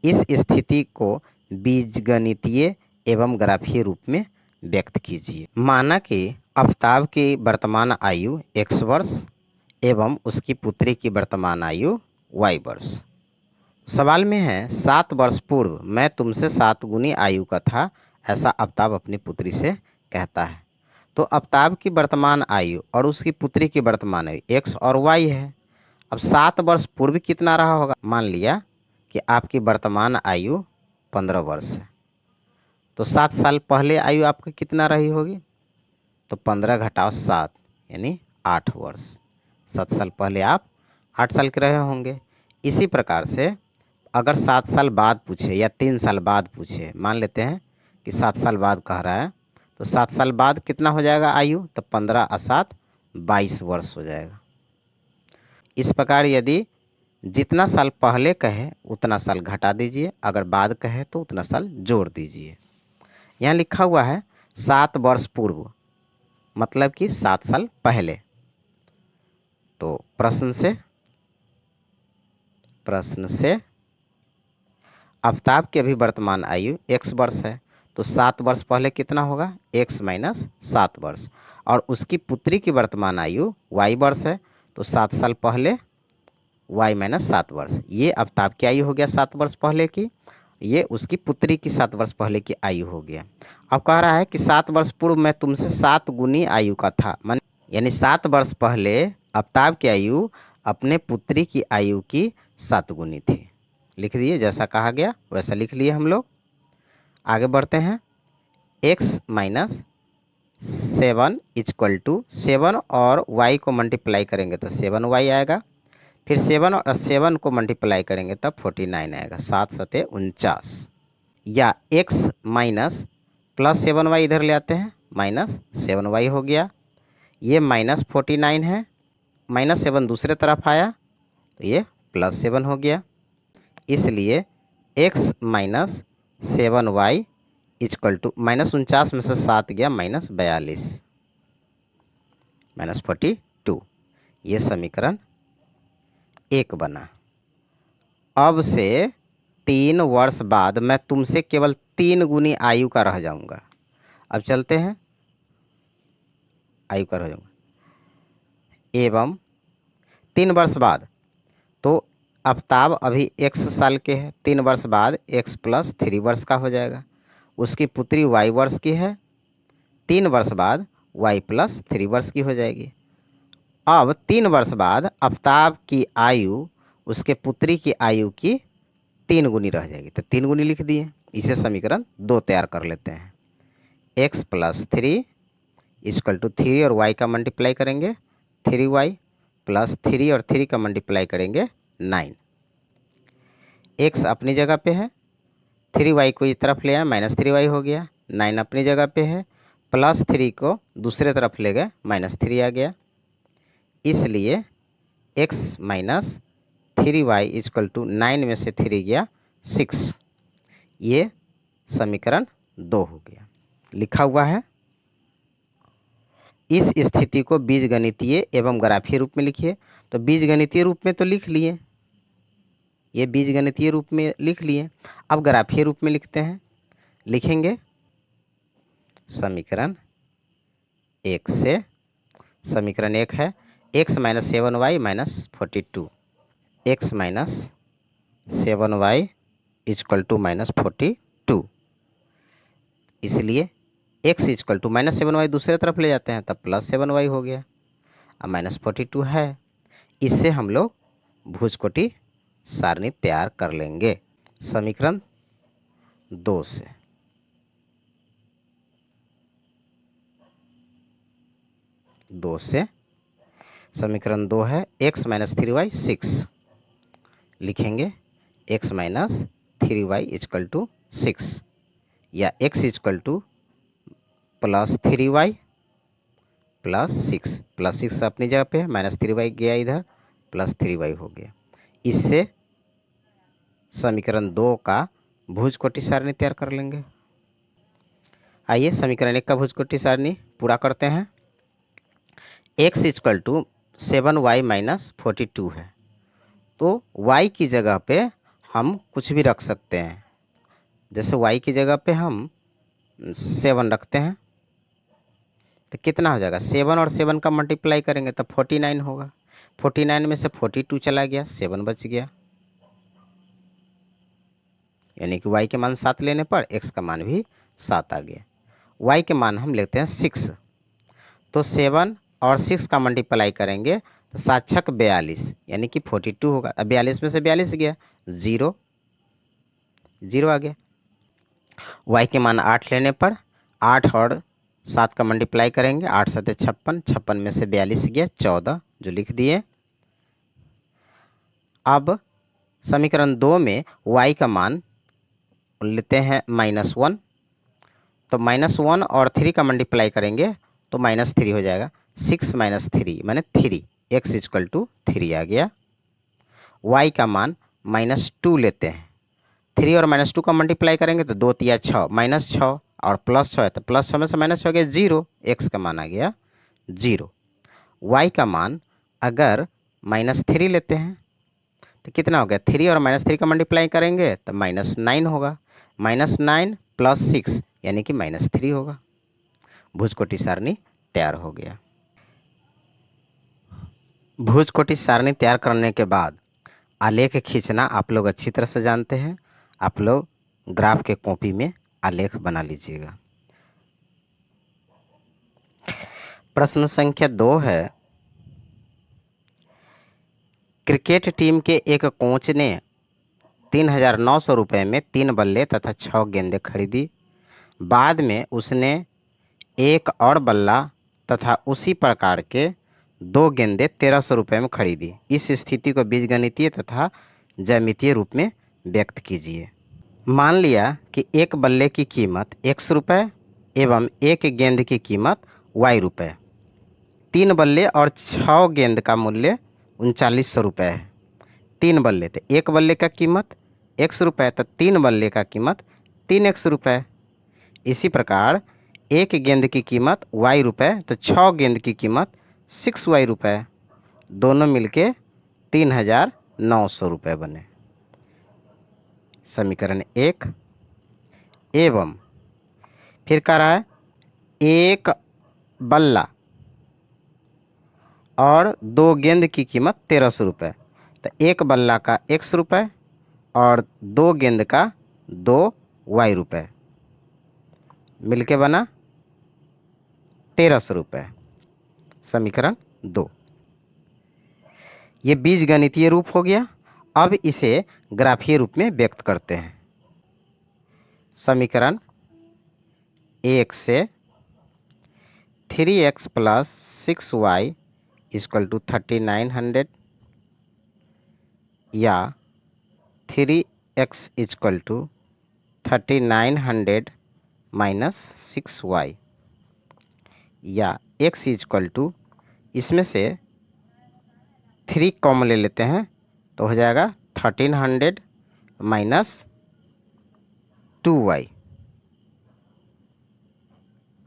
A: इस स्थिति को बीजगणितीय एवं ग्राफीय रूप में व्यक्त कीजिए। माना कि आफ्ताब की वर्तमान आयु x वर्ष एवं उसकी पुत्री की वर्तमान आयु y वर्ष। सवाल में है 7 वर्ष पूर्व मैं तुमसे 7 गुनी आयु का था, ऐसा आफ्ताब अपनी पुत्री से कहता है। तो आफ्ताब की वर्तमान आयु और उसकी पुत्री की वर्तमान आयु x और y है। अब 7 वर्ष पूर्व कितना रहा होगा? मान लिया कि आपकी वर्तमान आयु 15 वर्ष है, तो 7 साल पहले आयु आपकी कितना रही होगी? तो 15 घटाओ 7 यानी 8 वर्ष। 7 साल पहले आप 8 साल के रहे होंगे। इसी प्रकार से अगर 7 साल बाद पूछे या 3 साल बाद पूछे, मान लेते हैं कि 7 साल बाद कह रहा है, तो 7 साल बाद कितना हो जाएगा आयु? तो 15 और 7 22 वर्ष हो जाएगा। इस प्रकार यदि जितना साल पहले कहे उतना साल घटा दीजिए, अगर बाद कहे तो उतना साल जोड़ दीजिए। यहाँ लिखा हुआ है 7 वर्ष पूर्व, मतलब कि 7 साल पहले। तो प्रश्न से आफताब की अभी वर्तमान आयु x वर्ष है, तो 7 वर्ष पहले कितना होगा? x माइनस 7 वर्ष। और उसकी पुत्री की वर्तमान आयु y वर्ष है, तो 7 साल पहले y माइनस 7 वर्ष। ये आफताब की आयु हो गया 7 वर्ष पहले की, ये उसकी पुत्री की 7 वर्ष पहले की आयु हो गया। अब कह रहा है कि 7 वर्ष पूर्व मैं तुमसे 7 गुनी आयु का था, यानी 7 वर्ष पहले आफताब की आयु अपने पुत्री की आयु की 7 गुनी थी। लिख दिए, जैसा कहा गया वैसा लिख लिए हम लोग। आगे बढ़ते हैं। x माइनस 7 इक्वल टू 7 और y को मल्टीप्लाई करेंगे तो 7y आएगा, फिर 7 और 7 को मल्टीप्लाई करेंगे तब 49 आएगा, 7 सते 49। या x माइनस प्लस 7y इधर ले आते हैं, माइनस 7y हो गया। ये माइनस 49 है, माइनस 7 दूसरे तरफ आया तो ये प्लस 7 हो गया। इसलिए x minus 7y equal to minus 49 में से 7 गया माइनस 42, माइनस 42। ये समीकरण 1 बना। अब से 3 वर्ष बाद मैं तुमसे केवल 3 गुनी आयु का रह जाऊंगा। अब चलते हैं, आयु का रह जाऊंगा। एवं 3 वर्ष बाद, तो आफताब अभी x साल के है, 3 वर्ष बाद x प्लस 3 वर्ष का हो जाएगा। उसकी पुत्री y वर्ष की है, 3 वर्ष बाद y प्लस 3 वर्ष की हो जाएगी। अब 3 वर्ष बाद आफताब की आयु उसके पुत्री की आयु की 3 गुनी रह जाएगी, तो 3 गुनी लिख दिए। इसे समीकरण 2 तैयार कर लेते हैं। x प्लस 3 इक्वल टू 3 और y का मल्टीप्लाई करेंगे 3y प्लस 3 और 3 का मल्टीप्लाई करेंगे 9। x अपनी जगह पे है, 3y को इस तरफ ले आए माइनस 3y हो गया, 9 अपनी जगह पे है, प्लस 3 को दूसरे तरफ ले गए माइनस 3 आ गया। इसलिए x minus 3y equal to 9 में से 3 गया 6। ये समीकरण 2 हो गया। लिखा हुआ है इस स्थिति को बीजगणितीय एवं ग्राफीय रूप में लिखिए। तो बीजगणितीय रूप में तो लिख लिए, ये बीजगणितीय रूप में लिख लिए। अब ग्राफीय रूप में लिखते हैं, लिखेंगे समीकरण 1 से। समीकरण 1 है x minus 7y minus 42, x minus 7y equal to minus 42। इसलिए x equal to minus 7y दूसरे तरफ ले जाते हैं तब प्लस 7y हो गया। अब माइनस 42 है, इससे हम लोग भुजकोटी सारणी तैयार कर लेंगे समीकरण 2 से। समीकरण 2 है x माइनस 3y 6, लिखेंगे x minus 3y equal to 6, या x equal two plus 3y plus 6, plus 6 अपनी जगह पे है, माइनस 3y गया इधर, प्लस 3y हो गया। इससे समीकरण 2 का भुजकोटी सारणी तैयार कर लेंगे। आइए समीकरण 1 का भुजकोटी सारणी पूरा करते हैं। x equal to 7y minus 42 है, तो y की जगह पे हम कुछ भी रख सकते हैं। जैसे y की जगह पे हम 7 रखते हैं तो कितना हो जाएगा? 7 और 7 का मल्टीप्लाई करेंगे तो 49 होगा। 49 में से 42 चला गया, 7 बच गया, यानी कि y के मान 7 लेने पर x का मान भी 7 आ गया। y के मान हम लेते हैं 6, तो 7 और 6 का मल्टीप्लाई करेंगे तो 7 छक 42, यानी कि 42 होगा। अब 42 में से 42 गया 0, 0 आ गया। y के मान 8 लेने पर 8 और 7 का मल्टीप्लाई करेंगे, 8 7 56, 56 में से 42 गया 14, जो लिख दिए। अब समीकरण 2 में y का मान लेते हैं -1, तो -1 और 3 का मल्टीप्लाई करेंगे तो -3 हो जाएगा। 6 - 3 माने 3, x = 3 आ गया। y का मान -2 लेते हैं, 3 और -2 का मल्टीप्लाई करेंगे तो 2 तिया 6, -6 और +6 है तो +6 में से -6 हो गया 0, x का मान आ गया 0। y का मान अगर -3 लेते हैं तो कितना हो गया, 3 और -3 का मल्टीप्लाई करेंगे तो -9 होगा, -9 + 6 यानी कि -3 होगा। भुजकोटि सारणी तैयार हो गया। भुजकोटि सारणी तैयार करने के बाद आलेख खींचना आप लोग अच्छी तरह से जानते हैं। आप लोग ग्राफ के कॉपी में आलेख बना लीजिएगा। प्रश्न संख्या 2 है, क्रिकेट टीम के एक कोच ने 3,900 रुपये में 3 बल्ले तथा 6 गेंदें खरीदी। बाद में उसने एक और बल्ला तथा उसी प्रकार के 2 गेंदें 1,300 रुपये में खरीदी। इस स्थिति को बीजगणितीय तथा ज्यामितीय रूप में व्यक्त कीजिए। मान लिया कि एक बल्ले की कीमत x रुपये एवं एक गेंद की कीमत y रुपये। 3 बल्ले और 6 गेंद का मूल्य 3900 रुपये है। 3 बल्ले तो एक बल्ले का कीमत x रुपये, तो 3 बल्ले का कीमत 3x रुपये। इसी प्रकार एक गेंद की कीमत y रुपये तो 6 गेंद की कीमत 6y रुपये, दोनों मिलके 3,900 रुपये बने। समीकरण 1 एवं फिर कह रहा है एक बल्ला और 2 गेंद की कीमत 1,300 रुपये, तो एक बल्ला का x रुपये और 2 गेंद का 2y रुपये मिलके बना 1,300 रुपये। समीकरण 2 ये बीजगणितीय रूप हो गया। अब इसे ग्राफीय रूप में व्यक्त करते हैं। समीकरण 1 से 3x + 6y = 3,900 या 3x = 3,900 - 6y या x = इसमें से 3 कॉमन ले लेते हैं तो हो जाएगा 1,300 - 2y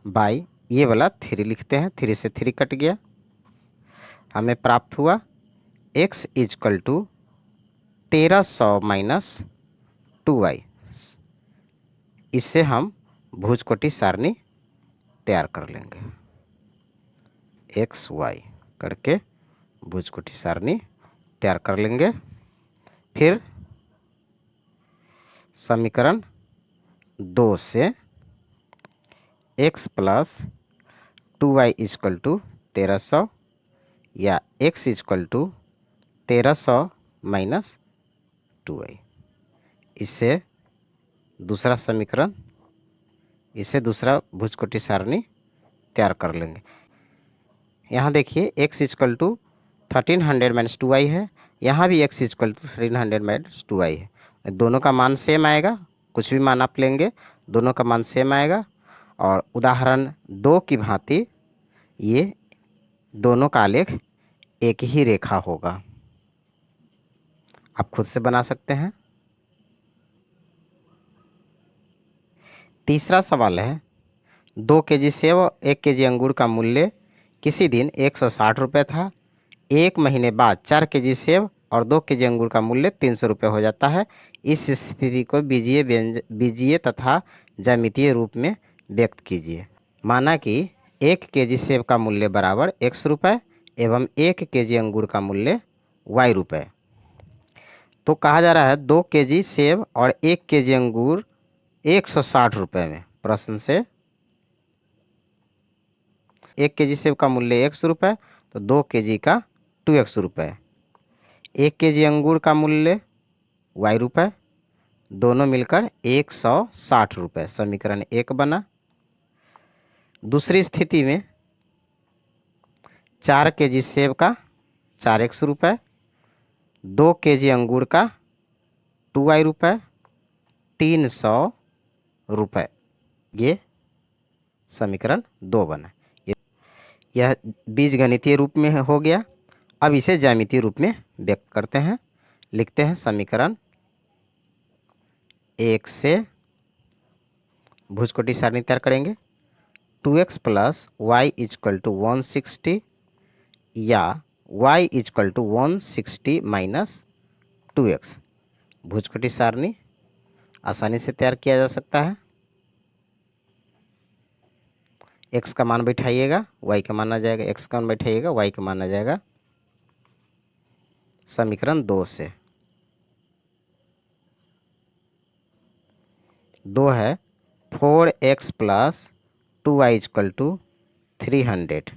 A: बाई ये वाला 3 लिखते हैं, 3 से 3 कट गया, हमें प्राप्त हुआ x = 1,300 - 2y। इससे हम भुजकोटि सारणी तैयार कर लेंगे, x y करके भुजकोटि सारणी तैयार कर लेंगे। फिर समीकरण 2 से x + 2y = 1,300 या x = 1,300 - 2y। इससे दूसरा समीकरण, इससे दूसरा भुजकोटि सारणी तैयार कर लेंगे। यहाँ देखिए x = 1,300 - 2y है, यहाँ भी x = 1,300 - 2y है। दोनों का मान सेम आएगा, कुछ भी मान आप लेंगे दोनों का मान सेम आएगा। और उदाहरण 2 की भांति ये दोनों का आलेख एक ही रेखा होगा। आप खुद से बना सकते हैं। तीसरा सवाल है, 2 केजी सेब और 1 केजी अंगूर का मूल्य किसी दिन 160 रुपये था। एक महीने बाद 4 केजी सेब और 2 केजी अंगूर का मूल्य 300 रुपये हो जाता है। इस स्थिति को बीजीय तथा ज्यामितीय रूप में व्यक्त कीजिए। माना कि 1 केजी सेब का मूल्य बराबर x रुपये एवं 1 केजी अंगूर का मूल्य y रुपये। तो कहा जा रहा है 2 केजी सेब और 1 केजी अंगूर 160 रुपये में। प्रश्न से 1 केजी सेब का मूल्य x रुपये तो 2 केजी का 2x रुपये, 1 केजी अंगूर का मूल्य y रुपये, दोनों मिलकर 160 रुपये। समीकरण 1 बना। दूसरी स्थिति में 4 केजी सेब का 4x रुपये, 2 केजी अंगूर का 2y रुपये, 300 रुपये। ये समीकरण 2 बना। यह बीजगणितीय रूप में हो गया। अब इसे ज्यामितीय रूप में व्यक्त करते हैं। लिखते हैं समीकरण 1 से भुजकोटी सारणी तैयार करेंगे। 2x plus Y equal to 160 या y equal to 160 minus 2x। भुजकोटी सारणी आसानी से तैयार किया जा सकता है। x का मान बैठाइएगा, y का मान आ जाएगा। x का मान बैठाइएगा, y का मान आ जाएगा। समीकरण 2 से 2 है 4x plus 2y equal to 300।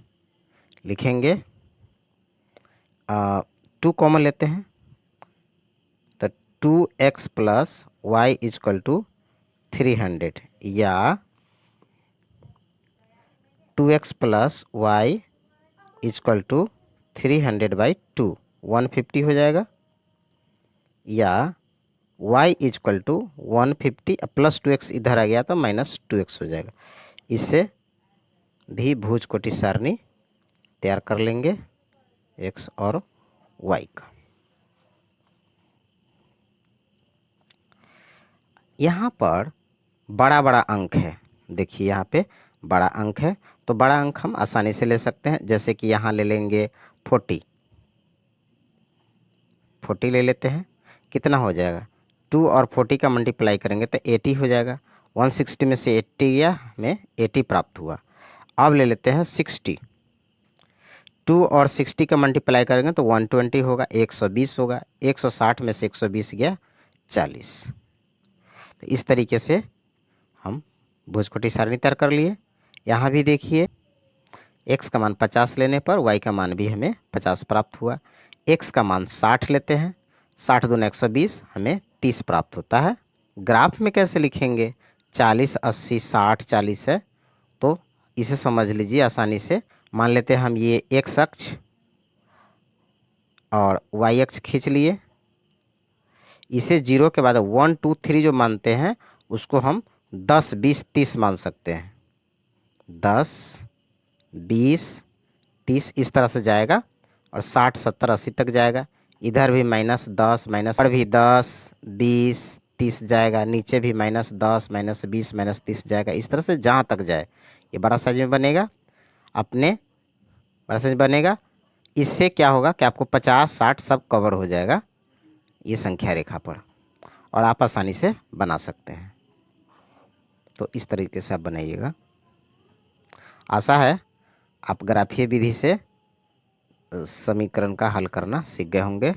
A: लिखेंगे 2 कॉमन लेते हैं तो 2x plus y equal to 300 या 2x plus y equal to 300/2 150 हो जाएगा, या y equal to 150 plus 2x इधर आ गया तो माइनस 2x हो जाएगा। इससे भी भुजकोटी सारणी तैयार कर लेंगे x और y का। यहाँ पर बड़ा बड़ा अंक है। देखिए यहाँ पे बड़ा अंक है तो बड़ा अंक हम आसानी से ले सकते हैं। जैसे कि यहाँ ले लेंगे 40 ले लेते हैं। कितना हो जाएगा? 2 और 40 का मल्टीप्लाई करेंगे तो 80 हो जाएगा। 160 में से 80 गया, हमें 80 प्राप्त हुआ। अब ले लेते हैं 60। 2 और 60 का मल्टीप्लाई करेंगे तो 120 होगा, 120 होगा। 160 में से 120 गया 40। तो इस तरीके से हम भुजकोटी सारणी तैयार कर लिए। यहाँ भी देखिए x का मान 50 लेने पर y का मान भी हमें 50 प्राप्त हुआ। x का मान 60 लेते हैं, 60 दूना 120, हमें 30 प्राप्त होता है। ग्राफ में कैसे लिखेंगे? 40 80 60 40 है तो इसे समझ लीजिए आसानी से। मान लेते हैं हम ये x अक्ष और y अक्ष खींच लिए। इसे 0 के बाद 1 2 3 जो मानते हैं उसको हम 10 20 30 मान सकते हैं। 10 20 30 इस तरह से जाएगा और 60 70 80 तक जाएगा। इधर भी -10 माइनस भी 10 20 30 जाएगा। नीचे भी -10 -20 -30 जाएगा। इस तरह से जहाँ तक जाए ये बड़ा साइज में बनेगा। अपने बड़ा साइज बनेगा। इससे क्या होगा कि आपको 50 60 सब कवर हो जाएगा ये संख्या रेखा पर, और आप आसानी से बना सकते हैं। तो इस तरीके से आप बनाइएगा। आशा है आप ग्राफीय विधि से समीकरण का हल करना सीख गए होंगे।